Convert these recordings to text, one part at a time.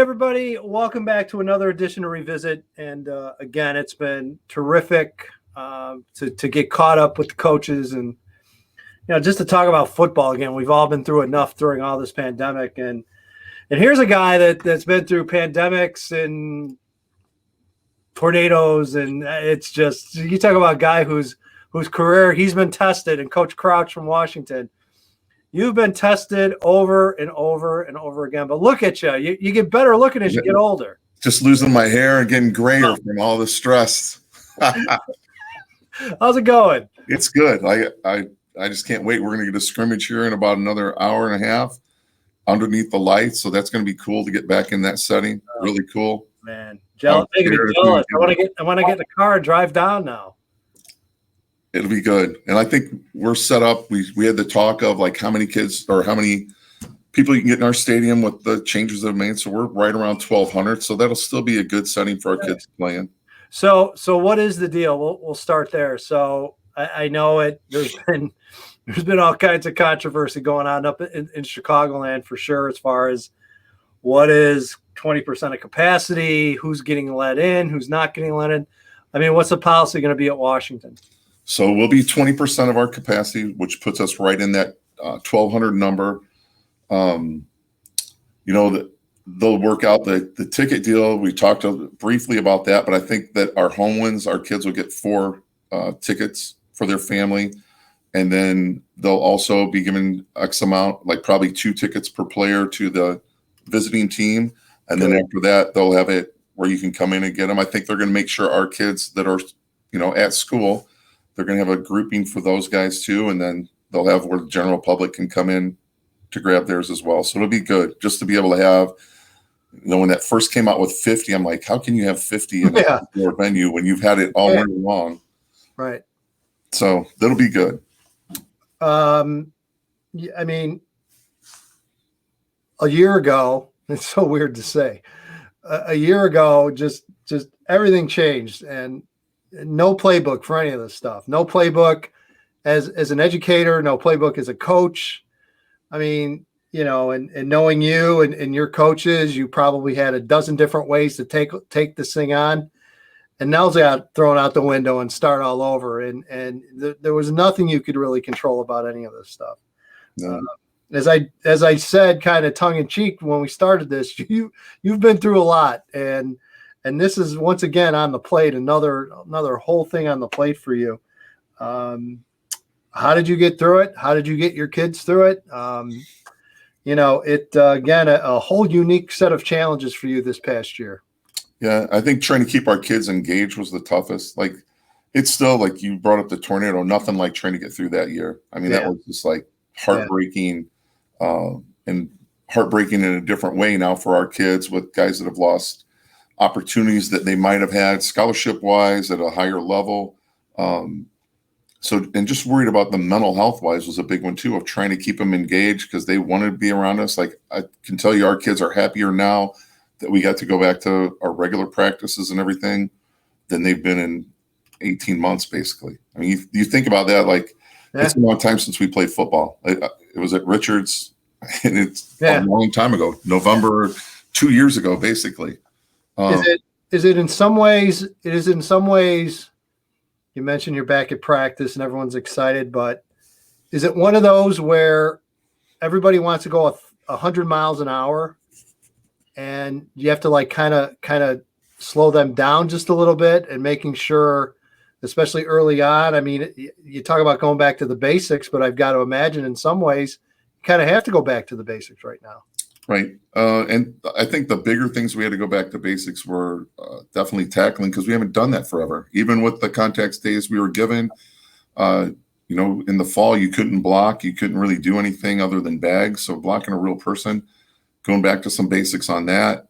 everybody. Welcome back to another edition of Revisit. And again, it's been terrific to get caught up with the coaches and, just to talk about football again. We've all been through enough during all this pandemic. And here's a guy that's been through pandemics and tornadoes. And it's just, you talk about a guy whose career he's been tested, and Coach Crouch from Washington. You've been tested over and over and over again, but look at you. You get better looking as you get older. Just losing my hair and getting grayer from all the stress. How's it going? It's good. I just can't wait. We're going to get a scrimmage here in about another hour and a half underneath the lights. So that's going to be cool to get back in that setting. Really cool. Man, jealous. Making me jealous. I want to get in the car and drive down now. It'll be good. And I think we're set up. We had the talk of like how many kids or how many people you can get in our stadium with the changes that have made. So we're right around 1,200. So that'll still be a good setting for our kids playing. So what is the deal? We'll start there. So I know there's been all kinds of controversy going on up in Chicagoland for sure, as far as what is 20% of capacity, who's getting let in, who's not getting let in. I mean, what's the policy going to be at Washington? So we'll be 20% of our capacity, which puts us right in that 1,200 number. They'll work out the ticket deal. We talked briefly about that, but I think that our home wins, our kids will get 4 tickets for their family. And then they'll also be given X amount, like probably 2 tickets per player to the visiting team. And then after that, they'll have it where you can come in and get them. I think they're going to make sure our kids that are, at school, they're going to have a grouping for those guys too. And then they'll have where the general public can come in to grab theirs as well. So it'll be good just to be able to have, when that first came out with 50, I'm like, how can you have 50 in a venue when you've had it all winter long? Right. So that'll be good. I mean, a year ago, it's so weird to say, a year ago, just everything changed, and no playbook for any of this stuff. No playbook as an educator, no playbook as a coach. I mean, and knowing you and your coaches, you probably had a dozen different ways to take this thing on. And now they got thrown out the window and start all over. And there was nothing you could really control about any of this stuff. No. As I said, kind of tongue in cheek when we started this, you've been through a lot, and this is once again on the plate, another whole thing on the plate for you. How did you get through it? How did you get your kids through it? Again, a whole unique set of challenges for you this past year. Yeah, I think trying to keep our kids engaged was the toughest. Like, it's still like you brought up the tornado, nothing like trying to get through that year. I mean, that was just like heartbreaking, and heartbreaking in a different way now for our kids, with guys that have lost opportunities that they might have had scholarship wise at a higher level. And just worried about the mental health wise was a big one too, of trying to keep them engaged because they wanted to be around us. Like, I can tell you our kids are happier now that we got to go back to our regular practices and everything than they've been in 18 months, basically. I mean, you think about that, like, it's a long time since we played football. It was at Richards, and it's a long time ago, November, 2 years ago, basically. Is it in some ways, you mentioned you're back at practice and everyone's excited, but is it one of those where everybody wants to go 100 miles an hour and you have to like kind of slow them down just a little bit, and making sure, especially early on? I mean, you talk about going back to the basics, but I've got to imagine in some ways you kind of have to go back to the basics right now. Right. And I think the bigger things we had to go back to basics were definitely tackling, because we haven't done that forever. Even with the contact days we were given, in the fall, you couldn't block. You couldn't really do anything other than bags. So blocking a real person, going back to some basics on that.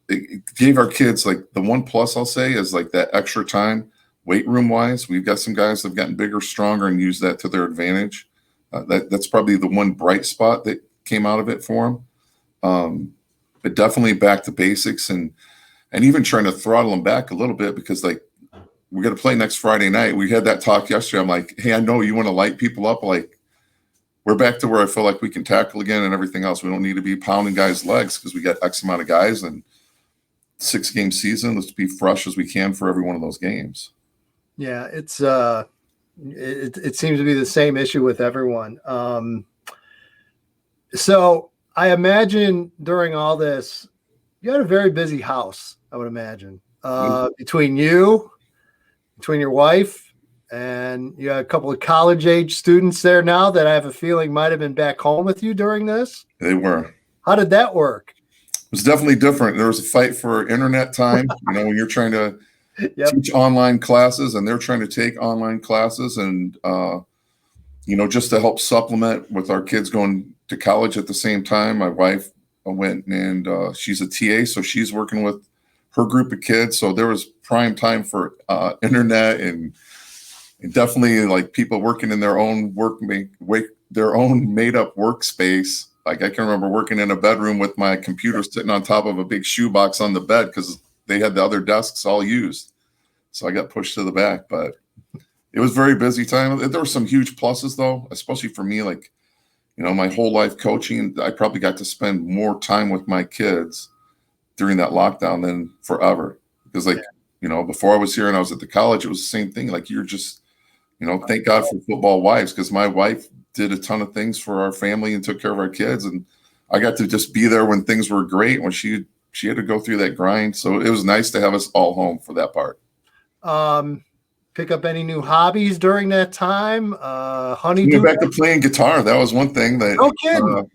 It gave our kids, like, the one plus I'll say is like that extra time weight room wise. We've got some guys that have gotten bigger, stronger, and use that to their advantage. That's probably the one bright spot that came out of it for them. But definitely back to basics, and even trying to throttle them back a little bit, because like, we're going to play next Friday night. We had that talk yesterday. I'm like, hey, I know you want to light people up. Like, we're back to where I feel like we can tackle again and everything else. We don't need to be pounding guys' legs because we got X amount of guys and 6-game season. Let's be fresh as we can for every one of those games. Yeah, it's it seems to be the same issue with everyone. So I imagine during all this, you had a very busy house, I would imagine. Between you, between your wife, and you had a couple of college-age students there now that I have a feeling might have been back home with you during this. They were. How did that work? It was definitely different. There was a fight for internet time, when you're trying to teach online classes and they're trying to take online classes and, just to help supplement with our kids going to college at the same time. My wife went and she's a TA, so she's working with her group of kids. So there was prime time for internet and definitely like people working in their own their own made up workspace. Like I can remember working in a bedroom with my computer sitting on top of a big shoebox on the bed because they had the other desks all used. So I got pushed to the back, but it was very busy time. There were some huge pluses though, especially for me, like, my whole life coaching, I probably got to spend more time with my kids during that lockdown than forever. Because before I was here and I was at the college, it was the same thing. Like you're just, thank God for football wives, because my wife did a ton of things for our family and took care of our kids. And I got to just be there when things were great, when she had to go through that grind. So it was nice to have us all home for that part. Pick up any new hobbies during that time? Honeydew. Back to playing guitar. That was one thing that. No kidding.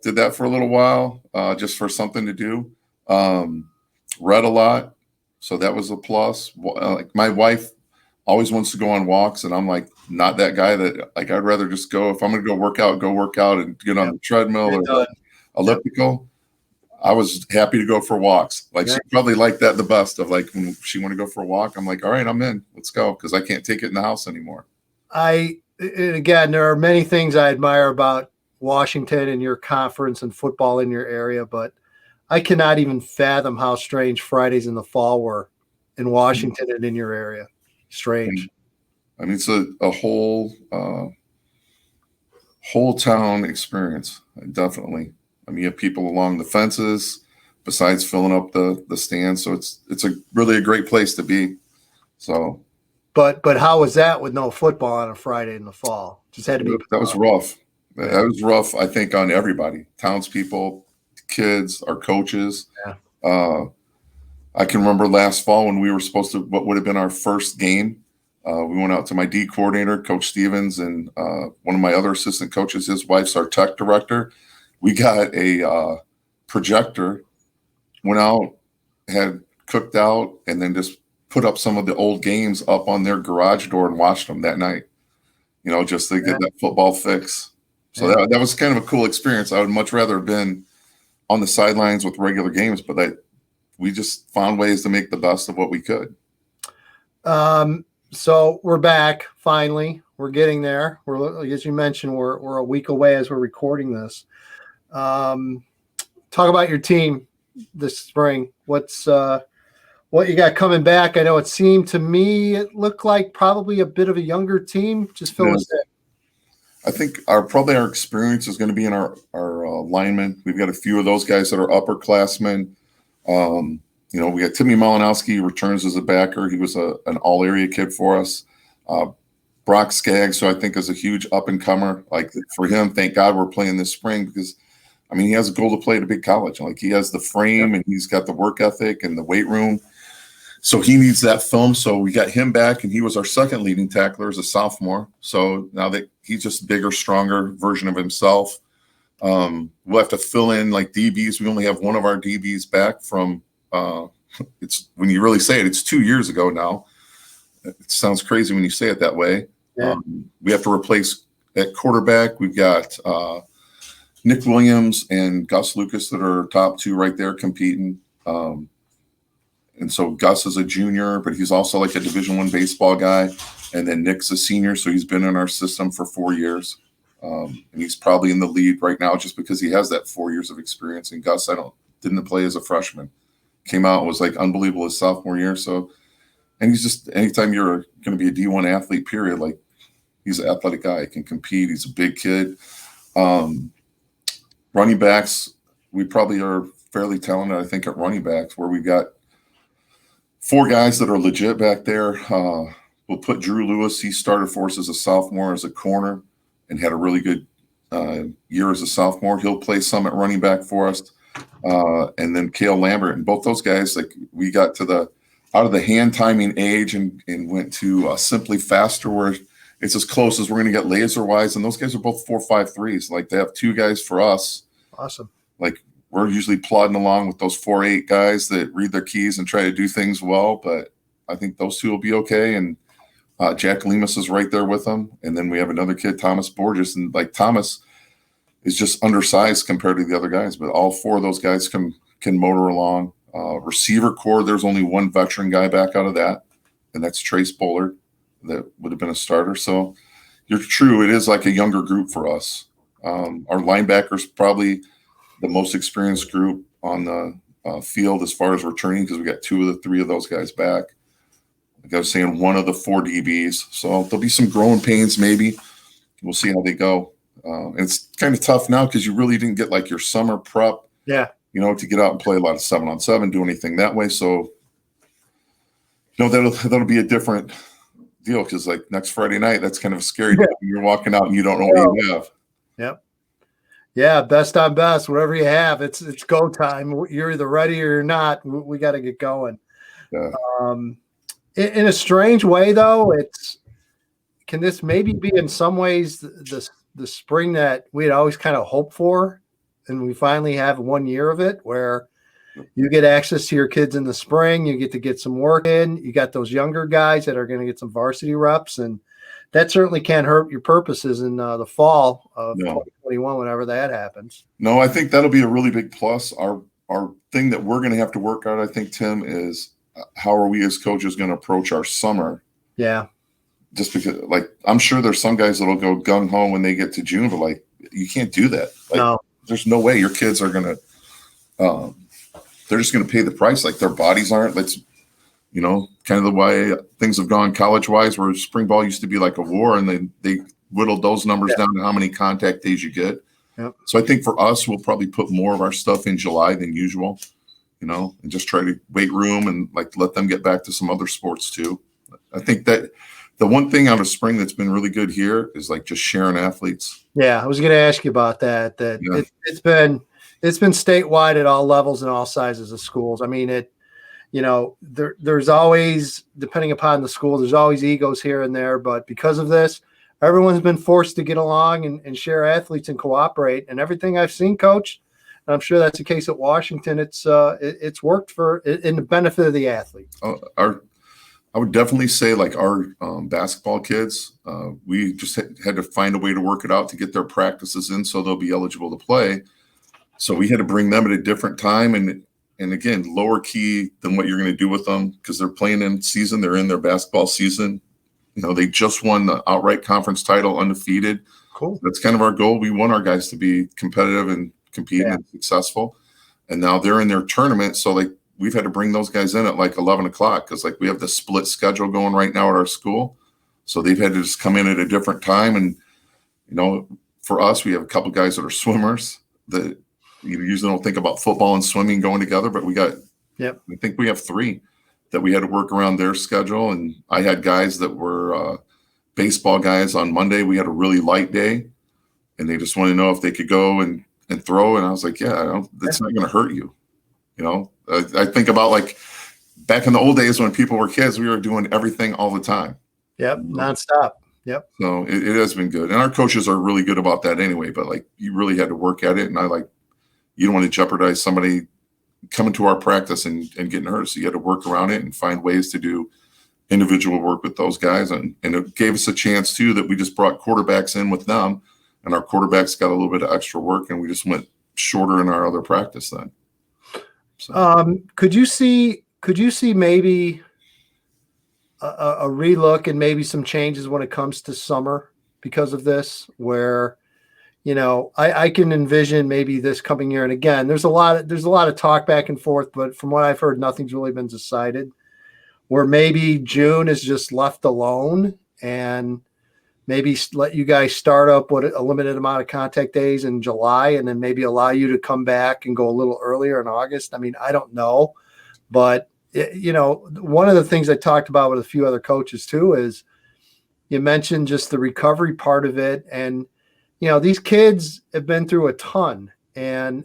Did that for a little while, just for something to do. Read a lot, so that was a plus. Like my wife always wants to go on walks, and I'm like not that guy. That like I'd rather just go if I'm going to go work out and get on the treadmill or elliptical. I was happy to go for walks. Like she probably liked that the best of like when she wanted to go for a walk. I'm like, all right, I'm in. Let's go because I can't take it in the house anymore. Again, there are many things I admire about Washington and your conference and football in your area, but I cannot even fathom how strange Fridays in the fall were in Washington and in your area. Strange. I mean, it's a whole town experience, definitely. I mean, you have people along the fences besides filling up the stands. So it's really a great place to be. So, but how was that with no football on a Friday in the fall? Just had to be. That was rough. That was rough, I think, on everybody, townspeople, kids, our coaches. Yeah. I can remember last fall when we were supposed to, what would have been our first game. We went out to my D coordinator, Coach Stevens, and one of my other assistant coaches, his wife's our tech director. We got a projector, went out, had cooked out, and then just put up some of the old games up on their garage door and watched them that night, just to get that football fix. So that was kind of a cool experience. I would much rather have been on the sidelines with regular games, but we just found ways to make the best of what we could. So we're back finally. We're getting there. As you mentioned, we're a week away as we're recording this. Talk about your team this spring. What you got coming back? I know it seemed to me it looked like probably a bit of a younger team. Just fill us in. I think our experience is going to be in our linemen. We've got a few of those guys that are upperclassmen. We got Timmy Malinowski returns as a backer. He was an all-area kid for us. Brock Skaggs, who I think is a huge up-and-comer. Like for him, thank God we're playing this spring because, I mean, he has a goal to play at a big college. Like he has the frame and he's got the work ethic and the weight room. So he needs that film. So we got him back, and he was our second leading tackler as a sophomore. So now that he's just a bigger, stronger version of himself. We'll have to fill in like DBs. We only have one of our DBs back from it's when you really say it, it's 2 years ago now. It sounds crazy when you say it that way. Yeah. We have to replace at quarterback. We've got Nick Williams and Gus Lucas that are top two right there competing. And so Gus is a junior, but he's also like a Division I baseball guy. And then Nick's a senior, so he's been in our system for 4 years. And he's probably in the lead right now just because he has that 4 years of experience. And Gus, didn't play as a freshman. Came out and was like unbelievable his sophomore year. So, and he's just, anytime you're going to be a D1 athlete, period, like He's an athletic guy. He can compete. He's a big kid. Running backs, we probably are fairly talented, I think, at running backs, where we got 4 guys that are legit back there. We'll put Drew Lewis. He started for us as a sophomore as a corner and had a really good year as a sophomore. He'll play some at running back for us. And then Cale Lambert. And both those guys, like, we got to out of the hand timing age and went to simply faster, where it's as close as we're going to get laser wise. And those guys are both 4.53s. Like, they have 2 guys for us. Awesome. Like, we're usually plodding along with those 4.8 guys that read their keys and try to do things well. But I think those 2 will be okay. And Jack Lemus is right there with them. And then we have another kid, Thomas Borges. And like, Thomas is just undersized compared to the other guys, but all 4 of those guys can motor along. Receiver core, there's only 1 veteran guy back out of that, and that's Trace Bullard. That would have been a starter. So you're true. It is like a younger group for us. Our linebackers probably the most experienced group on the field as far as returning, because we got 2 of the 3 of those guys back. Like I was saying, 1 of the 4 DBs. So there'll be some growing pains maybe. We'll see how they go. And it's kind of tough now because you really didn't get like your summer prep. Yeah. To get out and play a lot of 7-on-7, do anything that way. So, that'll be a different deal, because like next Friday night, that's kind of a scary day. You're walking out and you don't know what you have. Yep. Yeah, best on best, whatever you have, it's go time. You're either ready or you're not. We got to get going. Yeah. In a strange way, though, can this maybe be in some ways the spring that we had always kind of hoped for? And we finally have 1 year of it where you get access to your kids in the spring. You get to get some work in. You got those younger guys that are going to get some varsity reps. And that certainly can't hurt your purposes in the fall of 2021, whenever that happens. No, I think that'll be a really big plus. Our thing that we're going to have to work out, I think, Tim, is how are we as coaches going to approach our summer? Yeah. Just because, like, I'm sure there's some guys that'll go gung-ho when they get to June, but, like, you can't do that. Like, no. There's no way your kids are going to they're just going to pay the price. Like, their bodies aren't. That's, kind of the way things have gone college-wise, where spring ball used to be like a war, and they whittled those numbers down to how many contact days you get. Yep. So I think for us, we'll probably put more of our stuff in July than usual, and just try to weight room and, like, let them get back to some other sports too. I think that the one thing out of spring that's been really good here is, like, just sharing athletes. Yeah, I was going to ask you about that. Yeah. It's been statewide at all levels and all sizes of schools. I mean, there's always, depending upon the school, there's always egos here and there. But because of this, everyone's been forced to get along and share athletes and cooperate. And everything I've seen, Coach, and I'm sure that's the case at Washington, it's worked in the benefit of the athlete. I would definitely say, like, our basketball kids, we just had to find a way to work it out to get their practices in so they'll be eligible to play. So we had to bring them at a different time and again, lower key than what you're going to do with them, because they're playing in season. They're in their basketball season. They just won the outright conference title undefeated. Cool. That's kind of our goal. We want our guys to be competitive and compete and successful. And now they're in their tournament. So, like, we've had to bring those guys in at like 11 o'clock because, like, we have the split schedule going right now at our school. So they've had to just come in at a different time. And, for us, we have a couple guys that are swimmers that you usually don't think about football and swimming going together, but I think we have 3 that we had to work around their schedule. And I had guys that were baseball guys on Monday. We had a really light day and they just wanted to know if they could go and throw. And I was like, that's not going to hurt you. I think about, like, back in the old days when people were kids, we were doing everything all the time. Yep. Nonstop. Yep. So it has been good. And our coaches are really good about that anyway, but, like, you really had to work at it. And you don't want to jeopardize somebody coming to our practice and getting hurt. So you had to work around it and find ways to do individual work with those guys. And it gave us a chance too, that we just brought quarterbacks in with them, and our quarterbacks got a little bit of extra work, and we just went shorter in our other practice then. So. Could you see maybe a relook and maybe some changes when it comes to summer because of this, where, I can envision maybe this coming year. And again, there's a lot of talk back and forth, but from what I've heard, nothing's really been decided, where maybe June is just left alone and maybe let you guys start up with a limited amount of contact days in July, and then maybe allow you to come back and go a little earlier in August. I mean, I don't know, but one of the things I talked about with a few other coaches too is you mentioned just the recovery part of it. And, these kids have been through a ton, and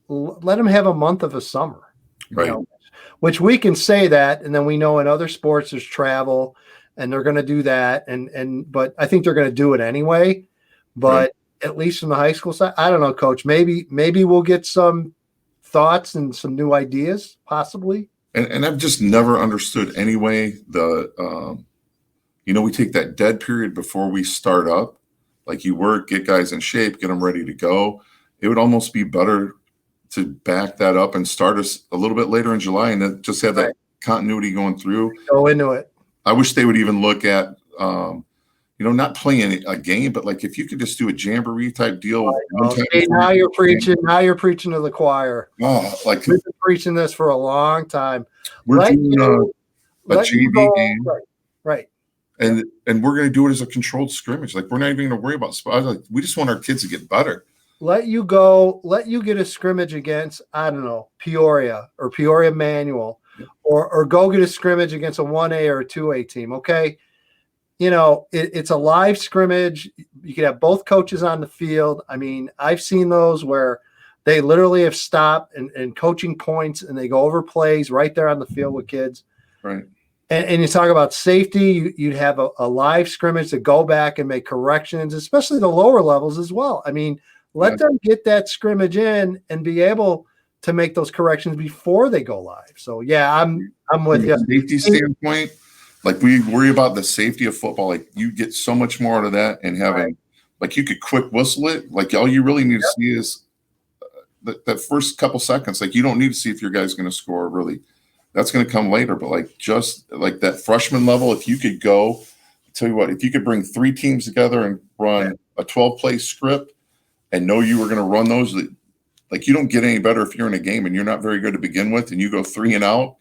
let them have a month of a summer, right? Which we can say that. And then we know in other sports there's travel and they're going to do that. But I think they're going to do it anyway. But at least from the high school side, I don't know, Coach, maybe we'll get some thoughts and some new ideas possibly. And I've just never understood anyway, we take that dead period before we start up, like you work, get guys in shape, get them ready to go. It would almost be better to back that up and start us a little bit later in July and then just have that continuity going through. Go into it. I wish they would even look at, not playing a game, but like if you could just do a jamboree type deal. Now you're preaching. Now you're preaching to the choir. Oh, like we've been preaching this for a long time. We're doing a JV game, right? And we're going to do it as a controlled scrimmage. Like we're not even going to worry about spots. Like we just want our kids to get better. Let you get a scrimmage against, I don't know, Peoria or Peoria Manual, or go get a scrimmage against a 1A or a 2A team. Okay. It's a live scrimmage. You can have both coaches on the field. I mean, I've seen those where they literally have stopped and coaching points and they go over plays right there on the field with kids. Right. And you talk about safety, you'd have a live scrimmage to go back and make corrections, especially the lower levels as well. I mean, let them get that scrimmage in and be able to make those corrections before they go live. So I'm with you. Safety standpoint, like we worry about the safety of football. Like you get so much more out of that, and having like you could quick whistle it. Like all you really need to see is that first couple seconds. Like you don't need to see if your guy's going to score. Really, that's going to come later. But like just like that freshman level, if you could go, I'll tell you what, if you could bring 3 teams together and run a 12-play script. And know you were going to run those, like you don't get any better if you're in a game and you're not very good to begin with, and you go 3 and out,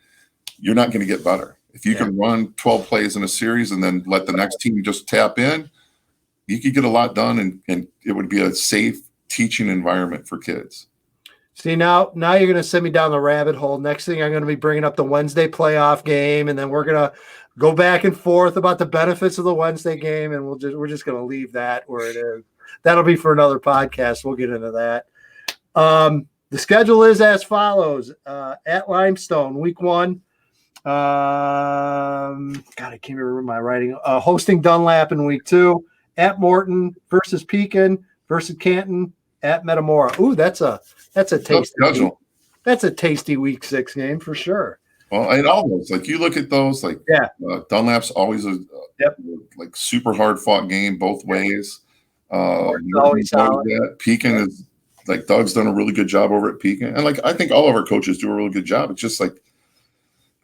you're not going to get better. If you can run 12 plays in a series and then let the next team just tap in, you could get a lot done, and it would be a safe teaching environment for kids. See, now you're going to send me down the rabbit hole. Next thing I'm going to be bringing up the Wednesday playoff game, and then we're going to go back and forth about the benefits of the Wednesday game, and we're just going to leave that where it is. That'll be for another podcast. We'll get into that. The schedule is as follows. At Limestone, week 1. God, I can't remember my writing. Hosting Dunlap in week 2. At Morton versus Pekin versus Canton. At Metamora. Ooh, that's a tasty schedule. That's a tasty week 6 game for sure. Well, and all those, like you look at those, like Dunlap's always a like super hard fought game both ways. Pekin is like Doug's done a really good job over at Pekin, and like I think all of our coaches do a really good job. It's just like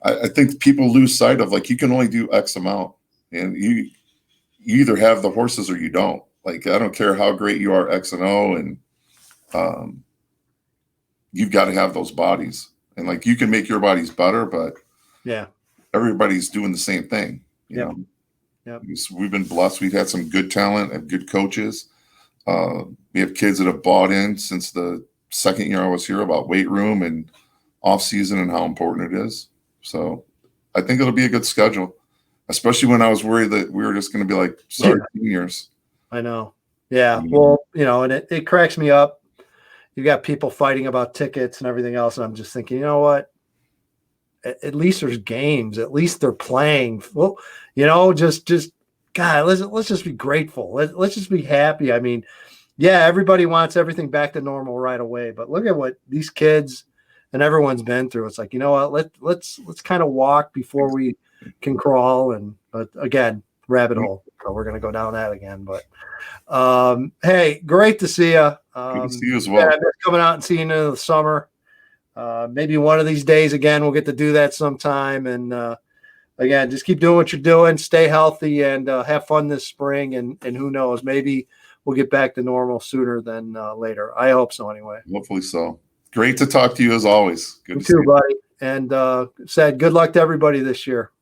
I think people lose sight of like you can only do X amount, and you either have the horses or you don't. Like I don't care how great you are X and O, and you've got to have those bodies, and like you can make your bodies better, but everybody's doing the same thing. You know? Yep. We've been blessed. We've had some good talent and good coaches. We have kids that have bought in since the second year I was here about weight room and off season and how important it is. So I think it'll be a good schedule, especially when I was worried that we were just going to be like sorry seniors. I know. Yeah. Well, and it cracks me up. You got people fighting about tickets and everything else. And I'm just thinking, you know what? At least there's games. At least they're playing. Well, just God, let's just be grateful. Let's just be happy. I mean, everybody wants everything back to normal right away, but look at what these kids and everyone's been through. It's like, you know what? Let's kind of walk before we can crawl. But again, rabbit hole. So we're gonna go down that again. But hey, great to see you. Good to see you as well. Yeah, coming out and seeing you in the summer. Maybe one of these days again, we'll get to do that sometime. And again, just keep doing what you're doing, stay healthy, and have fun this spring. And who knows, maybe we'll get back to normal sooner than later. I hope so anyway. Hopefully so. Great to talk to you as always. Good you too, buddy. And said good luck to everybody this year.